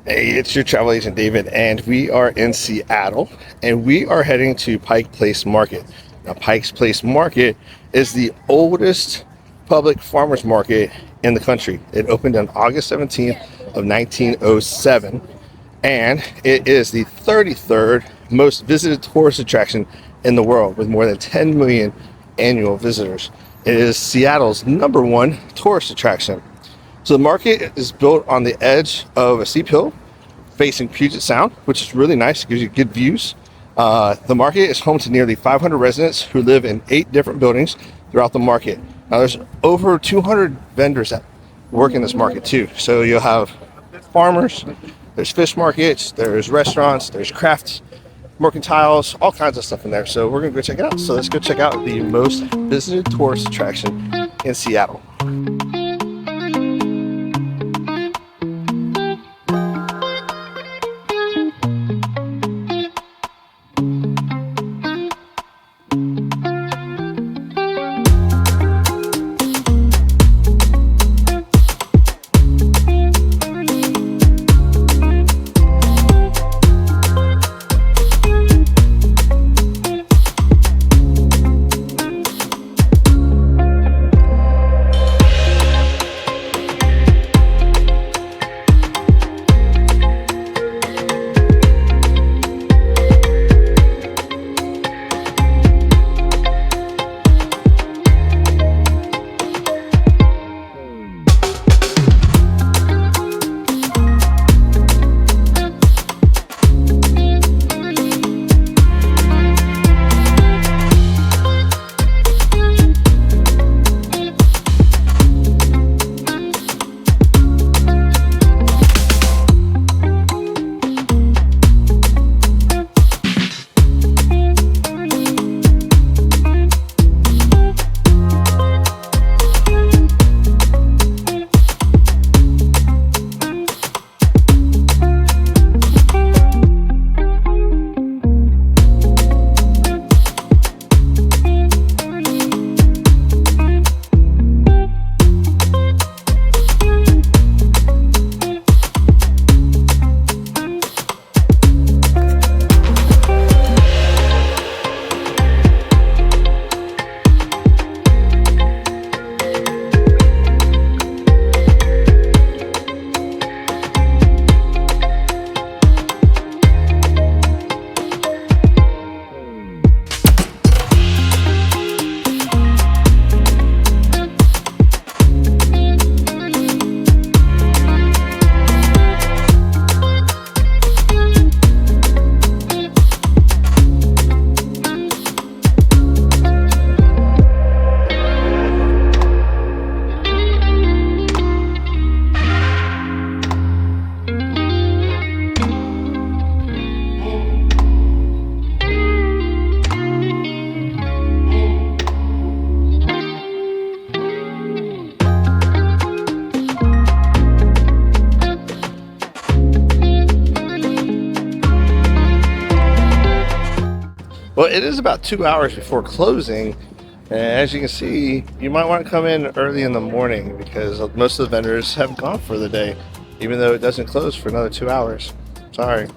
Hey, it's your travel agent David, and we are in Seattle, and we are heading to Pike Place Market. Now, Pike's Place Market is the oldest public farmers market in the country. It opened on August 17th of 1907, and it is the 33rd most visited tourist attraction in the world, with more than 10 million annual visitors. It is Seattle's #1 tourist attraction. So the market is built on the edge of a steep hill facing Puget Sound, which is really nice. It gives you good views. The market is home to nearly 500 residents who live in 8 different buildings throughout the market. Now there's over 200 vendors that work in this market too. So you'll have farmers, there's fish markets, there's restaurants, there's crafts, mercantiles, all kinds of stuff in there. So we're gonna go check it out. So let's go check out the most visited tourist attraction in Seattle. Well, it is about 2 hours before closing, and as you can see, you might want to come in early in the morning because most of the vendors have gone for the day, even though it doesn't close for another 2 hours. Sorry.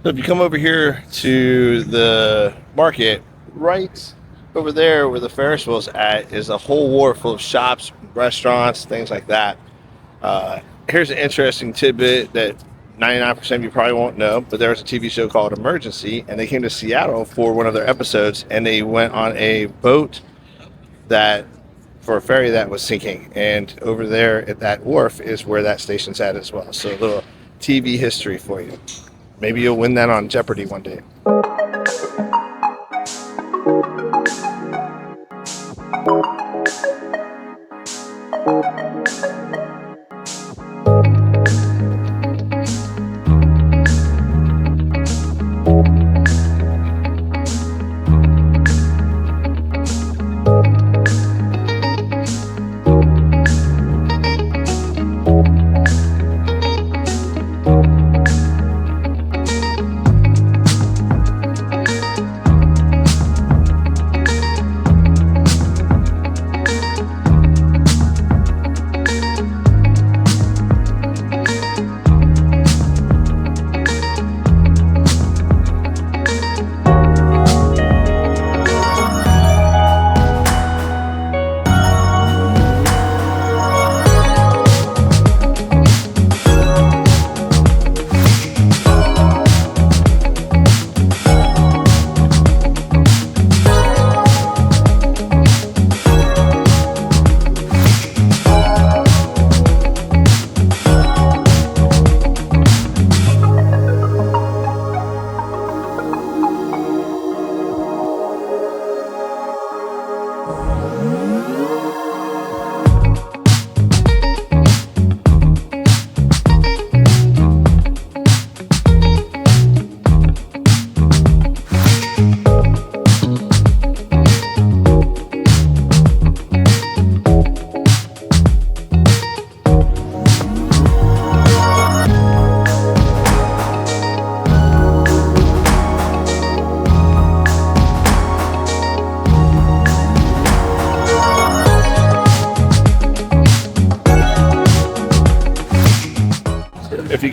So if you come over here to the market, right over there where the Ferris wheel's at is a whole wharf full of shops, restaurants, things like that. Here's an interesting tidbit that 99% of you probably won't know, but there was a TV show called Emergency, and they came to Seattle for one of their episodes, and they went on a boat for a ferry that was sinking, and over there at that wharf is where that station's at as well. So a little TV history for you. Maybe you'll win that on Jeopardy one day.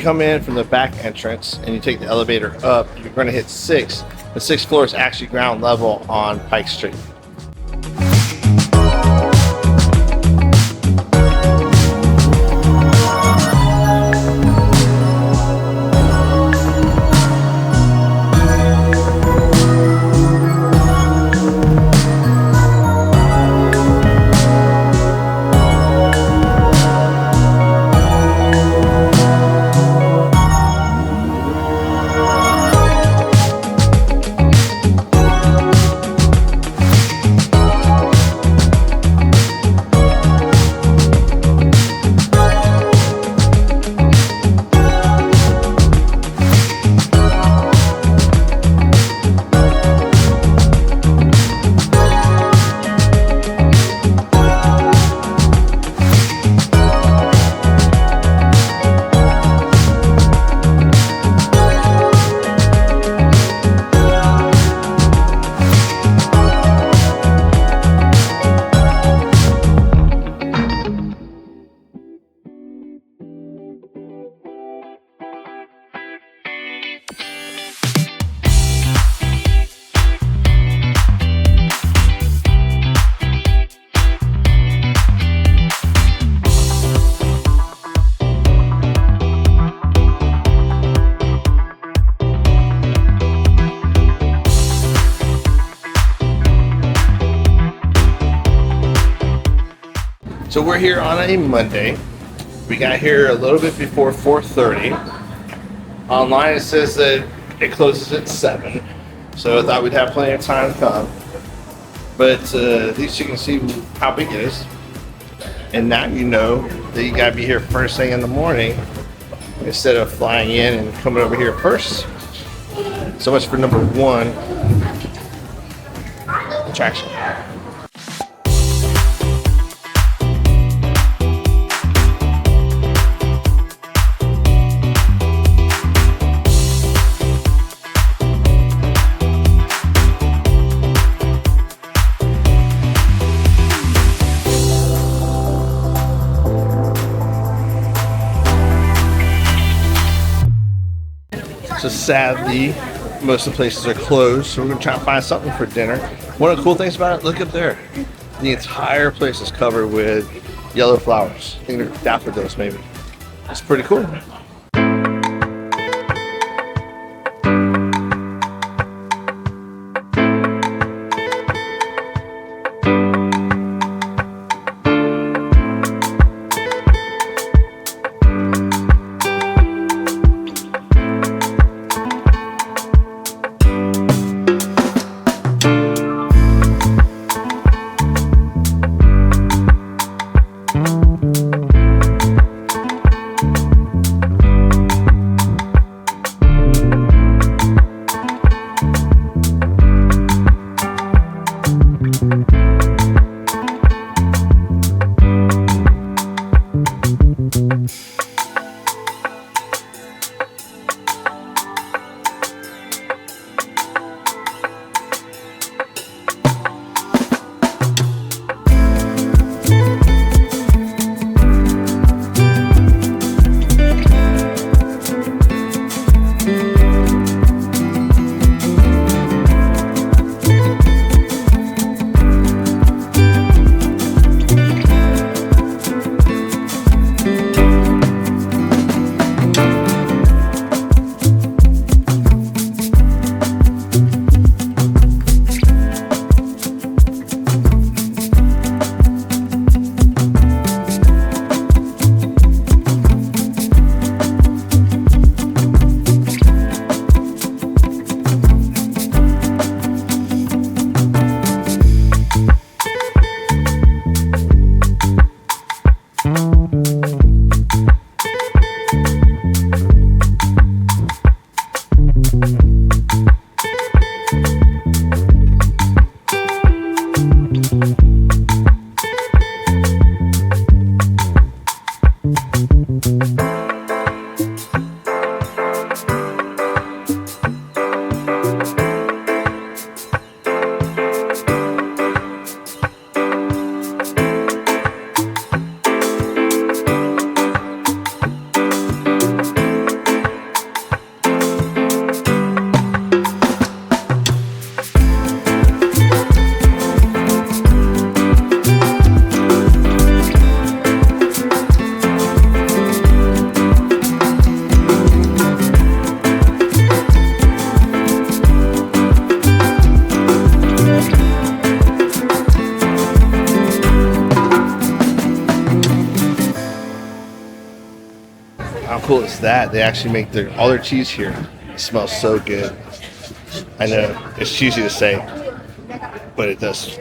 come in from the back entrance and you take the elevator up, you're going to hit 6. The 6th floor is actually ground level on Pike Street. So we're here on a Monday. We got here a little bit before 4:30. Online it says that it closes at 7. So I thought we'd have plenty of time to come. But at least you can see how big it is. And now you know that you gotta be here first thing in the morning instead of flying in and coming over here first. So much for number 1 attraction. So sadly, most of the places are closed, so we're gonna try and find something for dinner. One of the cool things about it, look up there. The entire place is covered with yellow flowers. I think they're daffodils maybe. It's pretty cool. that, they actually make all their cheese here. It smells so good. I know it's cheesy to say, but it does.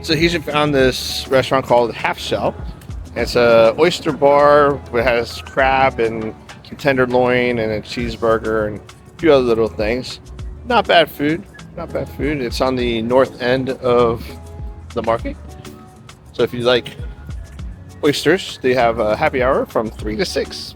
So he's found this restaurant called Half Shell. It's a oyster bar that has crab and tenderloin and a cheeseburger and a few other little things. Not bad food. Not bad food. It's on the north end of the market. So if you like oysters, they have a happy hour from 3 to 6.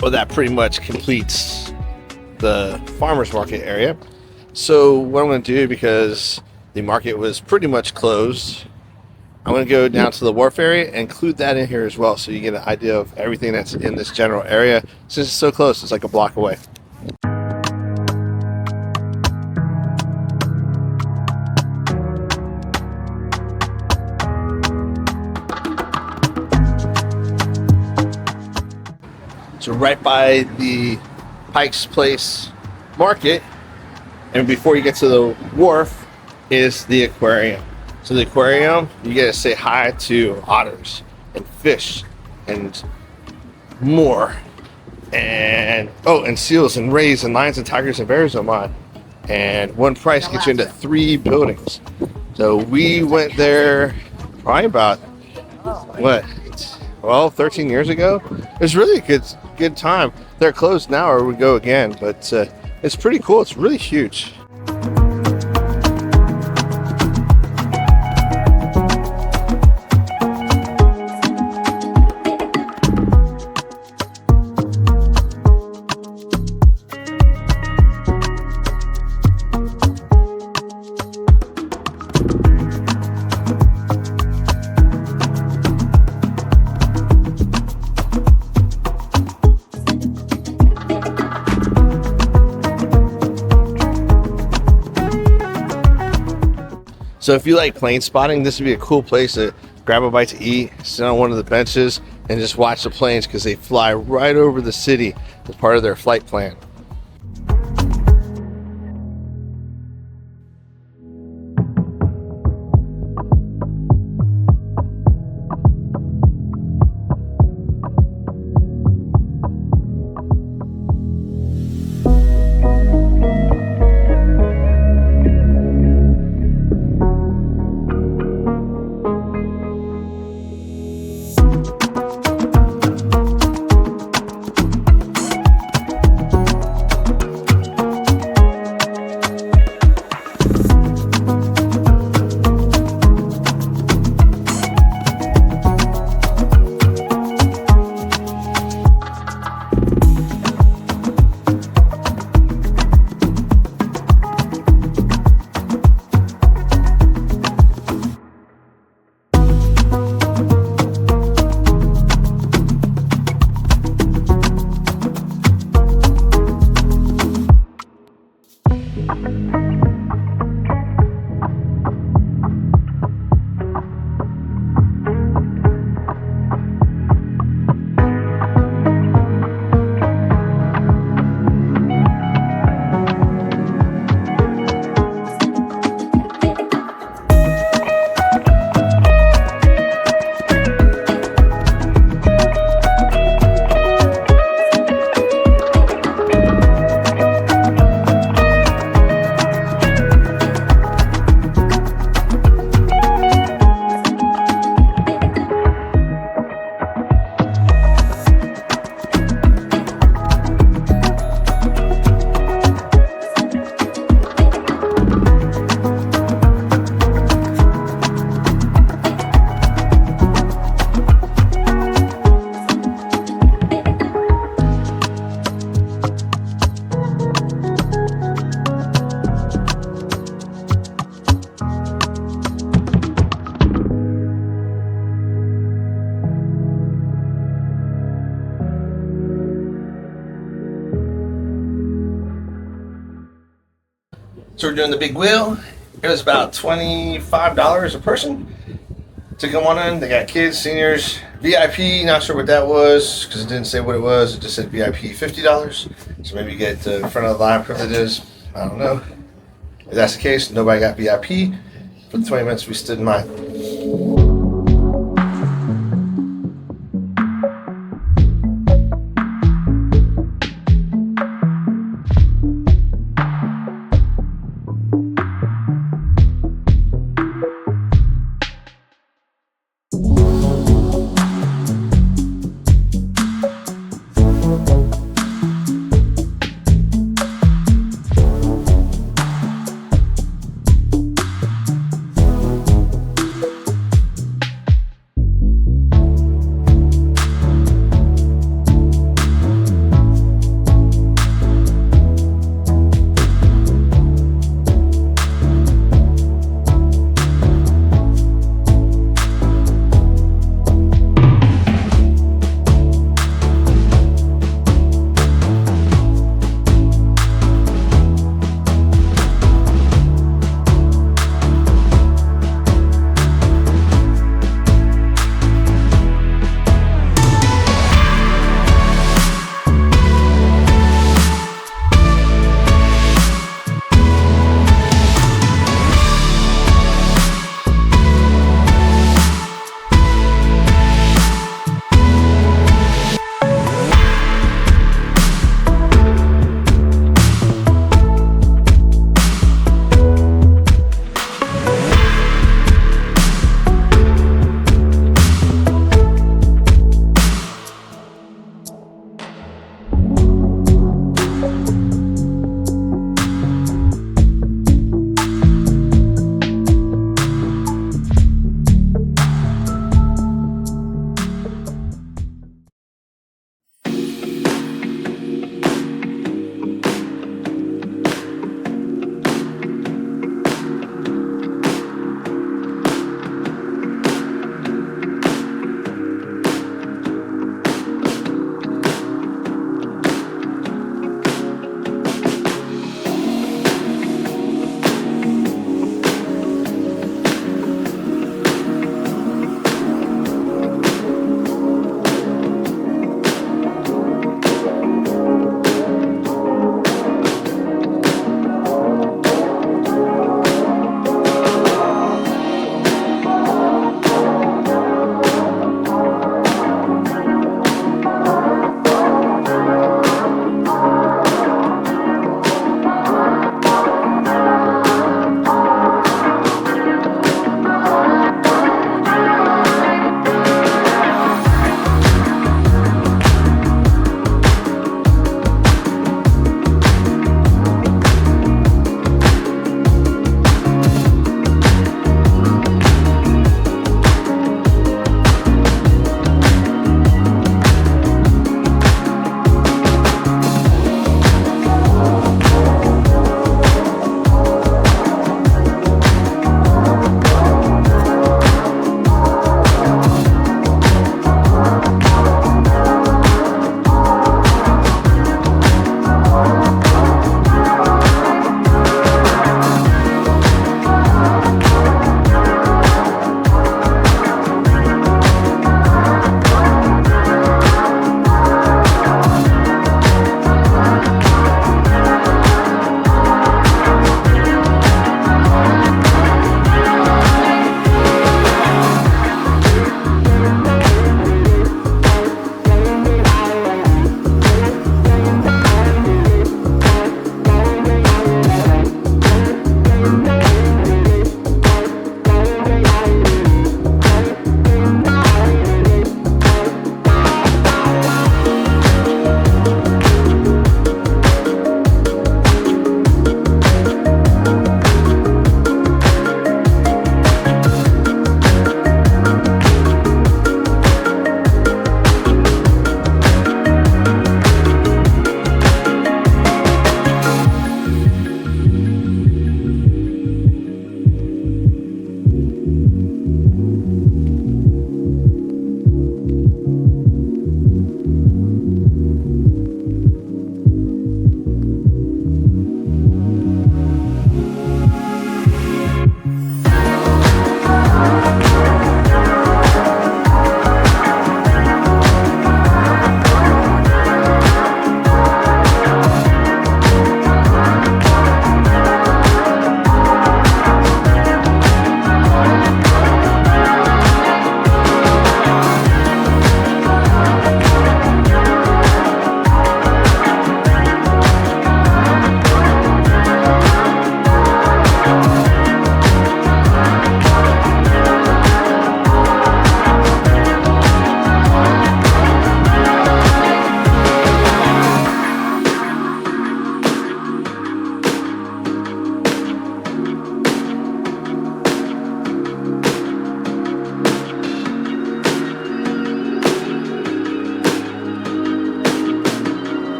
Well, that pretty much completes the farmers market area. So what I'm going to do, because the market was pretty much closed, I'm going to go down to the wharf area and include that in here as well, so you get an idea of everything that's in this general area. Since it's so close, it's like a block away. So right by the Pike's Place Market, and before you get to the wharf, is the aquarium. So the aquarium, you get to say hi to otters and fish and more, and and seals and rays and lions and tigers and bears. Oh my! And one price gets you into 3 buildings. So we went there probably about 13 years ago. It was really a good time. They're closed now, or we go again, but it's pretty cool. It's really huge. So if you like plane spotting, this would be a cool place to grab a bite to eat, sit on one of the benches, and just watch the planes, because they fly right over the city as part of their flight plan. So we're doing the big wheel. It was about $25 a person to come on in. They got kids, seniors, VIP. Not sure what that was because it didn't say what it was. It just said VIP $50. So maybe you get the front of the line privileges. I don't know. If that's the case, nobody got VIP for the 20 minutes we stood in line.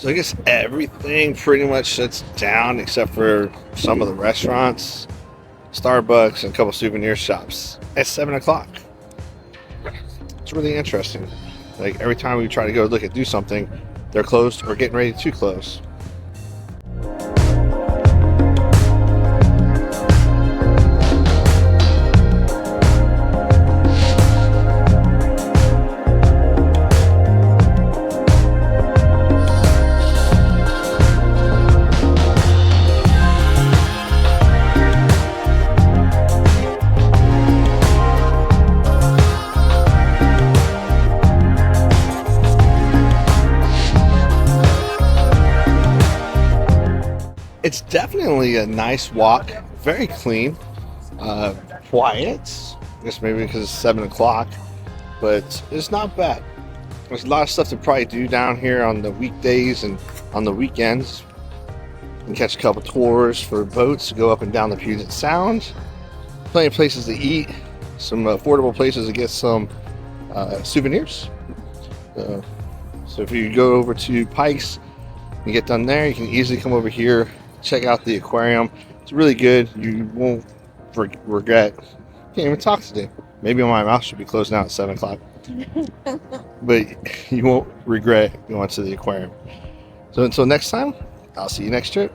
So I guess everything pretty much shuts down except for some of the restaurants, Starbucks, and a couple souvenir shops at 7 o'clock. It's really interesting. Like every time we try to go look at do something, they're closed or getting ready to close. It's definitely a nice walk, very clean, uh, quiet. I guess maybe because it's 7 o'clock, but it's not bad. There's a lot of stuff to probably do down here on the weekdays and on the weekends. You can catch a couple tours for boats to go up and down the Puget Sound. Plenty of places to eat, some affordable places to get some souvenirs. So if you go over to Pike's and get done there, you can easily come over here, check out the aquarium. It's really good. You won't regret. Can't even talk today. Maybe my mouth should be closed now at 7 o'clock. But you won't regret going to the aquarium. So until next time, I'll see you next trip.